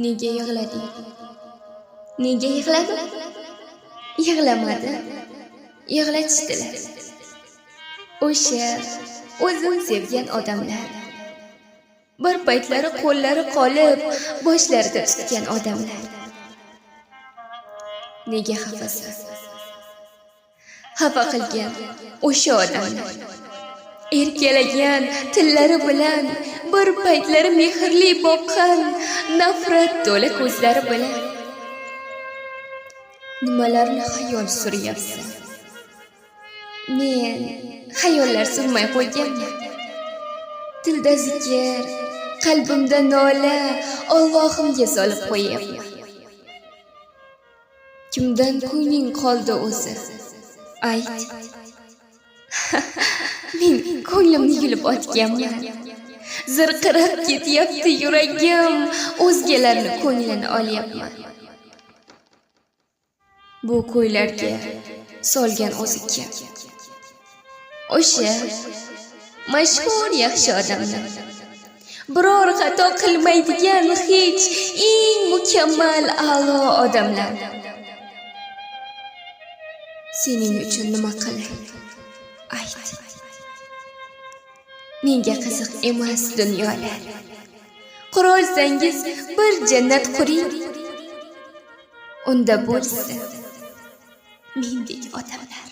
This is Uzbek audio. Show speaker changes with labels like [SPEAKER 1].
[SPEAKER 1] Nega yig'lading? Nega yig'lading? Yig'lamadi. Yig'latishdilar. O'sha o'zim sevgan odamlar. Bir paytlari qo'llari qolib, boshlarida tutgan odamlar. Nega xafasiz? Xafa qilgan o'sha odamlar. Erkalagan tillari bilan, bir paytlari mehrli boqqan, nafrat to'la ko'zlari bilan nimalarni xayol suryapsan? Men xayollar surmay qo'yganman. Tilda zikr, qalbimda nola, Allohimga solib qo'yapman. Kimdan ko'ngling qoldi o'zi? Ayt. Men ko'nglimni yulib otganman. Zirqirab ketyapti yuragim, o'zgalarning ko'nglini olyapman. Bu ko'ylarga solgan o'zi kim? O'sha mashhur yaxshi odamlar. Biror xato qilmaydigan hech eng mukammal a'lo odamlar. Sening uchun nima qilay? Ayt. Menga qiziq emas dunyolar. Qurolsangiz bir jannat quring. Unda bo'lsin mendek odamlar.